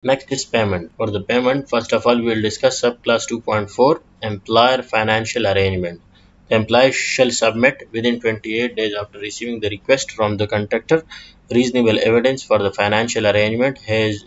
Next is payment. For the payment, first of all, we will discuss subclass 2.4 employer financial arrangement. The employee shall submit within 28 days after receiving the request from the contractor reasonable evidence for the financial arrangement has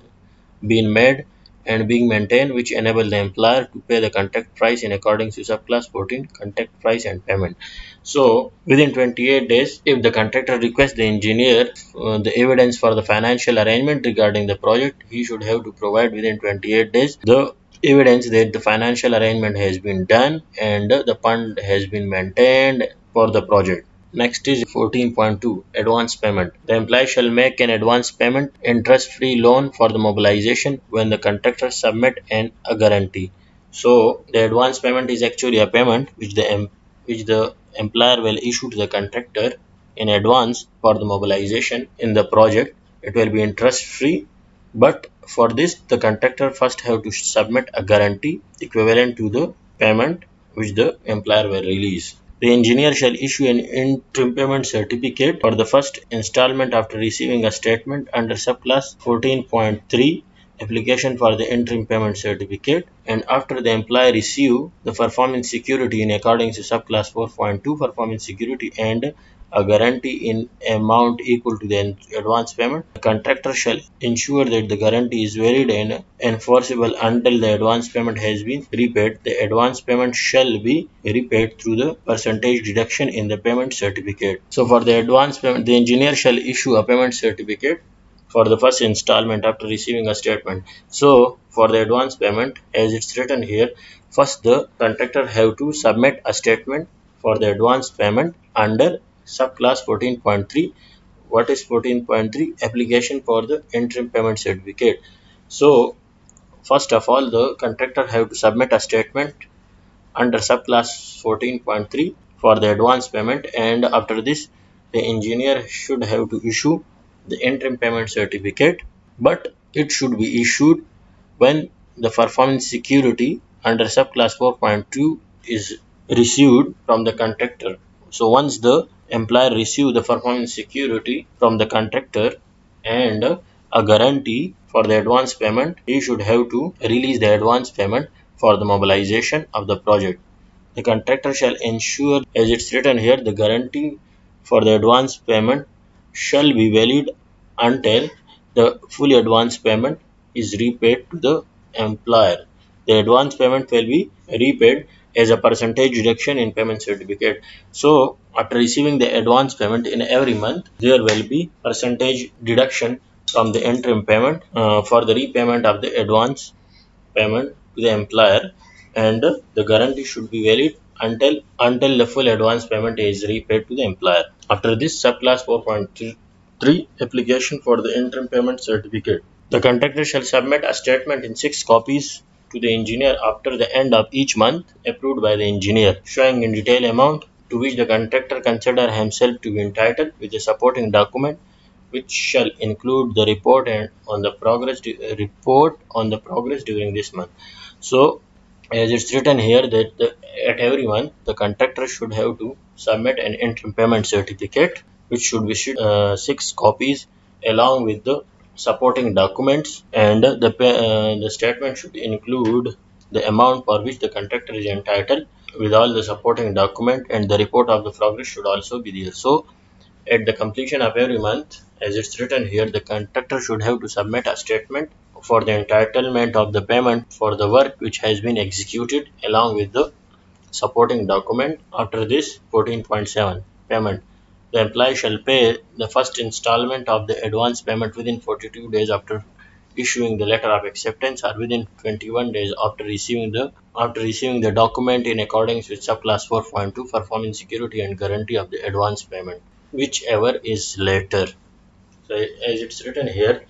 been made and being maintained which enable the employer to pay the contract price in accordance to subclass 14 contract price and payment. So within 28 days, if the contractor requests the engineer the evidence for the financial arrangement regarding the project, he should have to provide within 28 days the evidence that the financial arrangement has been done and the fund has been maintained for the project. Next is 14.2 advance payment. The employee shall make an advance payment interest-free loan for the mobilization when the contractor submit a guarantee. So the advance payment is actually a payment which the employer will issue to the contractor in advance for the mobilization in the project. It will be interest-free, but for this the contractor first have to submit a guarantee equivalent to the payment which the employer will release. The engineer shall issue an interim payment certificate for the first installment after receiving a statement under subclass 14.3 application for the interim payment certificate, and after the employee receive the performance security in accordance to subclass 4.2 performance security and a guarantee in amount equal to the advance payment, the contractor shall ensure that the guarantee is valid and enforceable until the advance payment has been repaid. The advance payment shall be repaid through the percentage deduction in the payment certificate. So for the advance payment, the engineer shall issue a payment certificate for the first installment after receiving a statement. So for the advance payment, as it's written here, first the contractor have to submit a statement for the advance payment under subclass 14.3. What is 14.3? Application for the interim payment certificate. So first of all, the contractor have to submit a statement under subclass 14.3 for the advance payment, and after this the engineer should have to issue the interim payment certificate, but it should be issued when the performance security under subclass 4.2 is received from the contractor. So once the employer receive the performance security from the contractor and a guarantee for the advance payment, he should have to release the advance payment for the mobilization of the project. The contractor shall ensure, as it's written here, the guarantee for the advance payment shall be valid until the full advance payment is repaid to the employer. The advance payment will be repaid as a percentage deduction in payment certificate. So after receiving the advance payment in every month, there will be percentage deduction from the interim payment for the repayment of the advance payment to the employer, and the guarantee should be valid until the full advance payment is repaid to the employer. After this, subclass 4.3 application for the interim payment certificate. The contractor shall submit a statement in 6 copies to the engineer after the end of each month approved by the engineer, showing in detail amount to which the contractor consider himself to be entitled with a supporting document which shall include the report on the progress during this month. So as it's written here that at every month the contractor should have to submit an interim payment certificate which should be 6 copies along with the supporting documents, and the statement should include the amount for which the contractor is entitled with all the supporting document, and the report of the progress should also be there. So at the completion of every month, as it's written here, the contractor should have to submit a statement for the entitlement of the payment for the work which has been executed along with the supporting document. After this, 14.7 payment. The employee shall pay the first installment of the advance payment within 42 days after issuing the letter of acceptance, or within 21 days after receiving the document in accordance with subclass 4.2 performance security and guarantee of the advance payment, whichever is later. So as it's written here,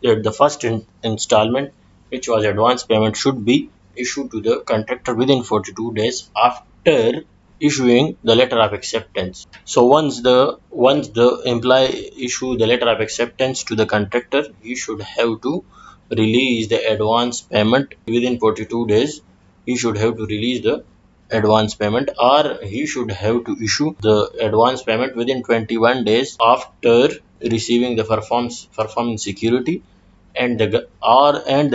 that the first installment, which was advance payment, should be issued to the contractor within 42 days after issuing the letter of acceptance. So once the employee issue the letter of acceptance to the contractor, he should have to release the advance payment within 42 days. He should have to release the advance payment, or he should have to issue the advance payment within 21 days after receiving the performance security and the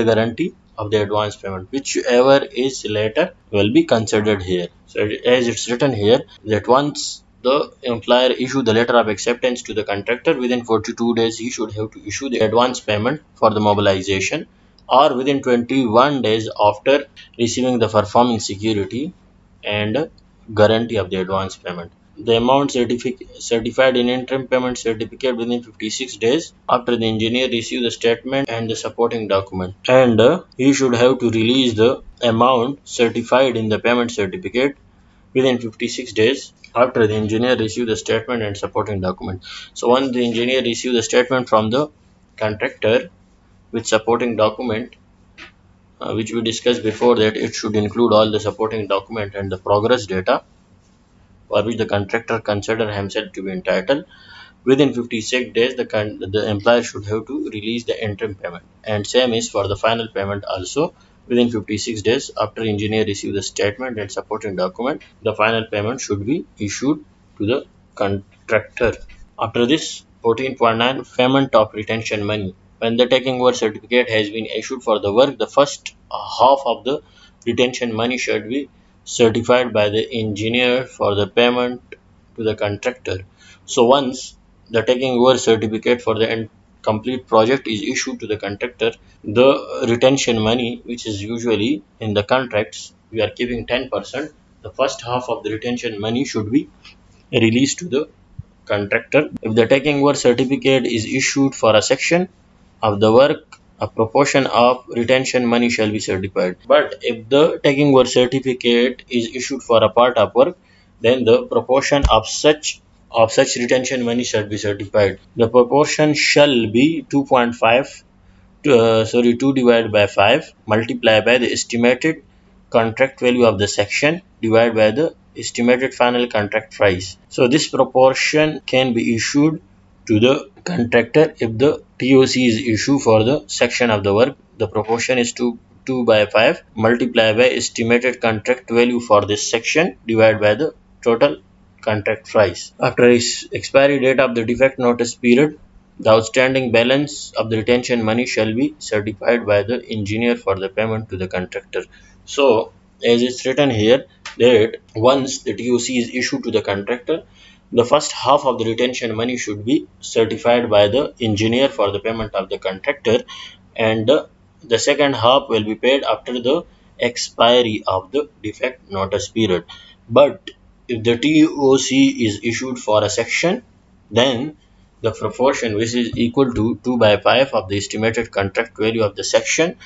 guarantee of the advance payment, whichever is later will be considered here. So as it's written here, that once the employer issue the letter of acceptance to the contractor, within 42 days he should have to issue the advance payment for the mobilization, or within 21 days after receiving the performance security and guarantee of the advance payment. The amount certified in interim payment certificate within 56 days after the engineer receives the statement and the supporting document. And he should have to release the amount certified in the payment certificate within 56 days after the engineer receives the statement and supporting document. So once the engineer receives the statement from the contractor with supporting document, which we discussed before, that it should include all the supporting document and the progress data for which the contractor consider himself to be entitled. Within 56 days, the employer should have to release the interim payment. And same is for the final payment also. Within 56 days after engineer receive the statement and supporting document, the final payment should be issued to the contractor. After this, 14.9, payment of retention money. When the taking over certificate has been issued for the work, the first half of the retention money should be certified by the engineer for the payment to the contractor. So once the taking over certificate for the complete project is issued to the contractor, the retention money, which is usually in the contracts, we are keeping 10%. The first half of the retention money should be released to the contractor. If the taking over certificate is issued for a section of the work, a proportion of retention money shall be certified. But if the taking over certificate is issued for a part of work, then the proportion of such retention money shall be certified. The proportion shall be 2.5 2 divided by 5 multiplied by the estimated contract value of the section divided by the estimated final contract price. So this proportion can be issued to the contractor if the TOC is issued for the section of the work. The proportion is 2 by 5 multiplied by estimated contract value for this section divided by the total contract price. After expiry date of the defect notice period, the outstanding balance of the retention money shall be certified by the engineer for the payment to the contractor. So, as it's written here, that once the TOC is issued to the contractor, the first half of the retention money should be certified by the engineer for the payment of the contractor, and the second half will be paid after the expiry of the defect notice period. But if the TOC is issued for a section, then the proportion, which is equal to 2 by 5 of the estimated contract value of the section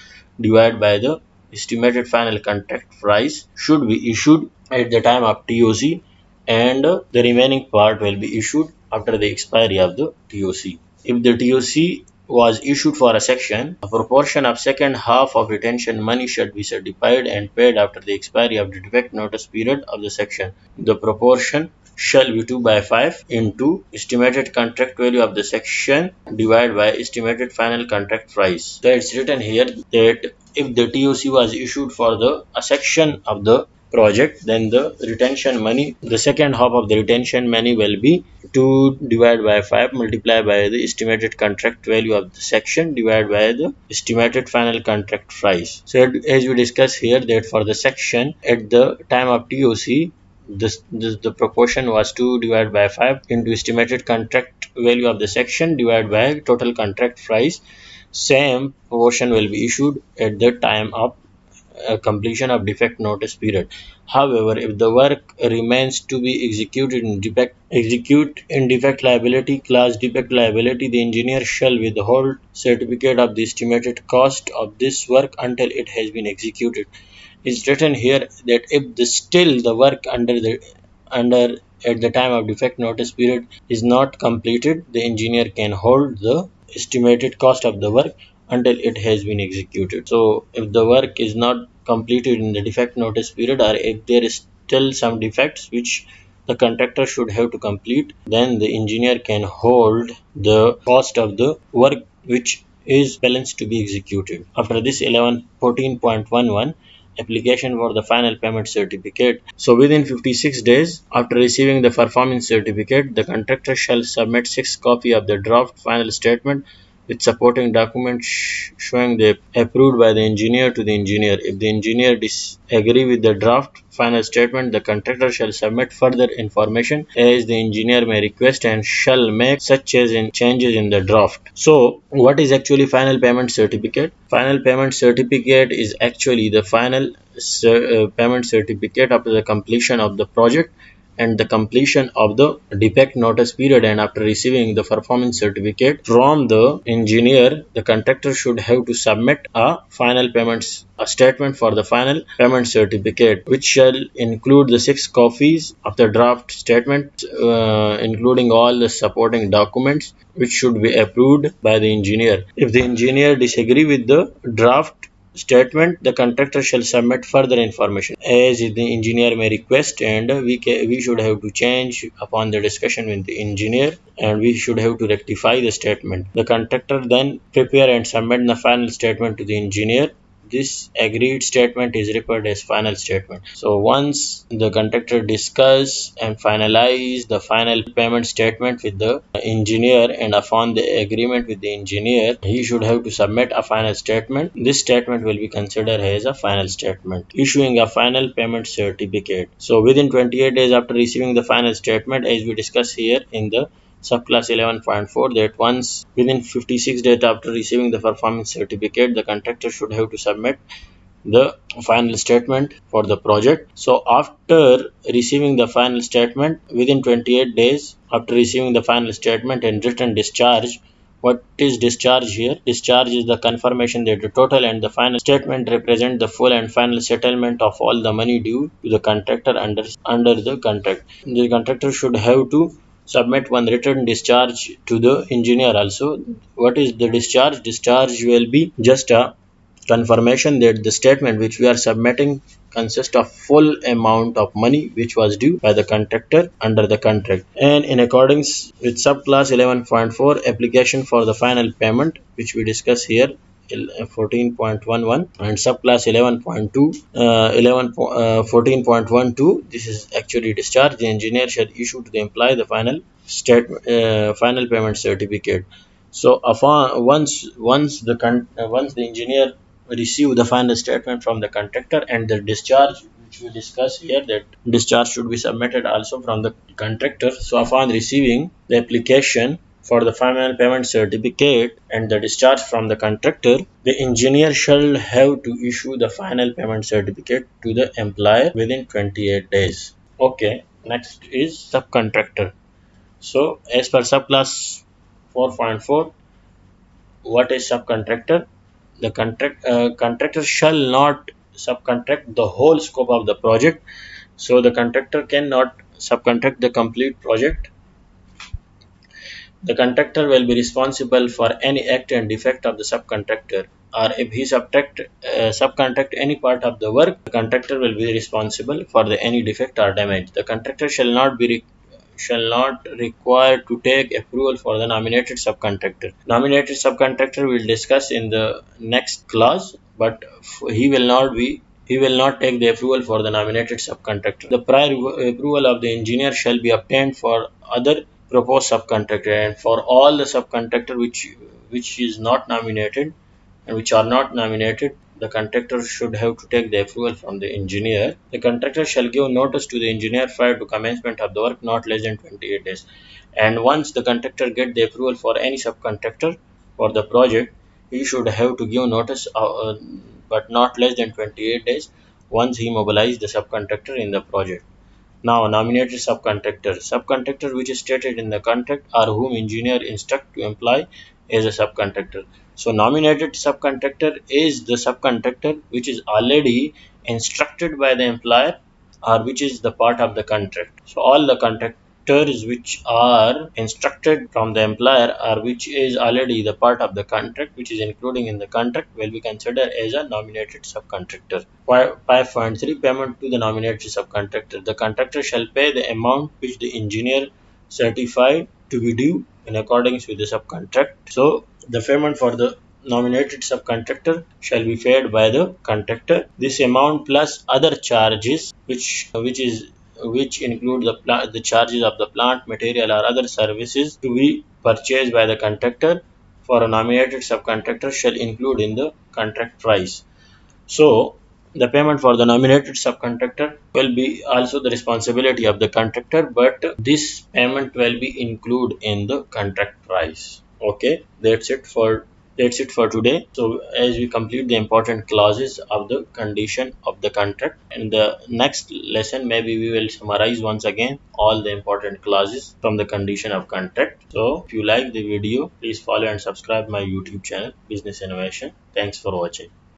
divided by the estimated final contract price, should be issued at the time of TOC, and the remaining part will be issued after the expiry of the TOC. If the TOC was issued for a section, a proportion of second half of retention money should be certified and paid after the expiry of the defect notice period of the section. The proportion shall be 2 by 5 into estimated contract value of the section divided by estimated final contract price. So it's written here that if the TOC was issued for a section of the project, then the retention money, the second half of the retention money will be 2 divided by 5 multiplied by the estimated contract value of the section divided by the estimated final contract price. So as we discussed here, that for the section at the time of TOC, the proportion was 2 divided by 5 into estimated contract value of the section divided by total contract price. Same proportion will be issued at the time of completion of defect notice period. However, if the work remains to be executed in defect liability class defect liability, the engineer shall withhold certificate of the estimated cost of this work until it has been executed. It's written here that if still the work under at the time of defect notice period is not completed, the engineer can hold the estimated cost of the work until it has been executed. So if the work is not completed in the defect notice period, or if there is still some defects which the contractor should have to complete, then the engineer can hold the cost of the work which is balanced to be executed. After this, 14.11, application for the final payment certificate. So within 56 days after receiving the performance certificate, the contractor shall submit 6 copies of the draft final statement with supporting documents showing they approved by the engineer to the engineer. If the engineer disagree with the draft final statement, the contractor shall submit further information as the engineer may request and shall make such changes in the draft. So, what is actually final payment certificate? Final payment certificate is actually the final payment certificate after the completion of the project and the completion of the defect notice period, and after receiving the performance certificate from the engineer, the contractor should have to submit a final payments a statement for the final payment certificate, which shall include the 6 copies of the draft statement, including all the supporting documents, which should be approved by the engineer. If the engineer disagree with the draft statement, the contractor shall submit further information as the engineer may request, and we should have to change upon the discussion with the engineer, and we should have to rectify the statement. The contractor then prepare and submit the final statement to the engineer. This agreed statement is referred as final statement. So once the contractor discuss and finalize the final payment statement with the engineer, and upon the agreement with the engineer, he should have to submit a final statement. This statement will be considered as a final statement. Issuing a final payment certificate. So within 28 days after receiving the final statement, as we discussed here in the subclass 11.4, that once within 56 days after receiving the performance certificate, the contractor should have to submit the final statement for the project. So after receiving the final statement, within 28 days after receiving the final statement and written discharge, what is discharge here? Discharge is the confirmation that the total and the final statement represent the full and final settlement of all the money due to the contractor under the contract. The contractor should have to submit one written discharge to the engineer also. What is the discharge? Discharge will be just a confirmation that the statement which we are submitting consists of full amount of money which was due by the contractor under the contract. And in accordance with subclass 11.4, application for the final payment, which we discuss here 14.11, and subclass 11.2 14.12, this is actually discharge. The engineer shall issue to the employee the final final payment certificate. So once the engineer receive the final statement from the contractor, and the discharge which we discuss here, that discharge should be submitted also from the contractor. So upon receiving the application for the final payment certificate and the discharge from the contractor, the engineer shall have to issue the final payment certificate to the employer within 28 days. Okay, next is subcontractor. So as per subclass 4.4, what is subcontractor? The contractor shall not subcontract the whole scope of the project. So the contractor cannot subcontract the complete project. The contractor will be responsible for any act and defect of the subcontractor, or if he subcontract any part of the work, the contractor will be responsible for any defect or damage. The contractor shall not require to take approval for the nominated subcontractor. Nominated subcontractor will discuss in the next class, but he will not take the approval for the nominated subcontractor. The prior approval of the engineer shall be obtained for other proposed subcontractor, and for all the subcontractor which is not nominated and which are not nominated, the contractor should have to take the approval from the engineer. The contractor shall give notice to the engineer prior to commencement of the work, not less than 28 days. And once the contractor get the approval for any subcontractor for the project, he should have to give notice, but not less than 28 days once he mobilized the subcontractor in the project. Now, nominated subcontractor. Subcontractor which is stated in the contract or whom engineer instruct to employ as a subcontractor. So, nominated subcontractor is the subcontractor which is already instructed by the employer or which is the part of the contract. So, all the contractors which are instructed from the employer or which is already the part of the contract, which is including in the contract, will be considered as a nominated subcontractor. 5.3, payment to the nominated subcontractor. The contractor shall pay the amount which the engineer certified to be due in accordance with the subcontract. So the payment for the nominated subcontractor shall be paid by the contractor. This amount plus other charges which include the charges of the plant, material or other services to be purchased by the contractor for a nominated subcontractor shall include in the contract price. So, the payment for the nominated subcontractor will be also the responsibility of the contractor, but this payment will be included in the contract price. Okay, that's it for today. So, as we complete the important clauses of the condition of the contract, in the next lesson, maybe we will summarize once again all the important clauses from the condition of contract. So, if you like the video, please follow and subscribe my YouTube channel, Business Innovation. Thanks for watching.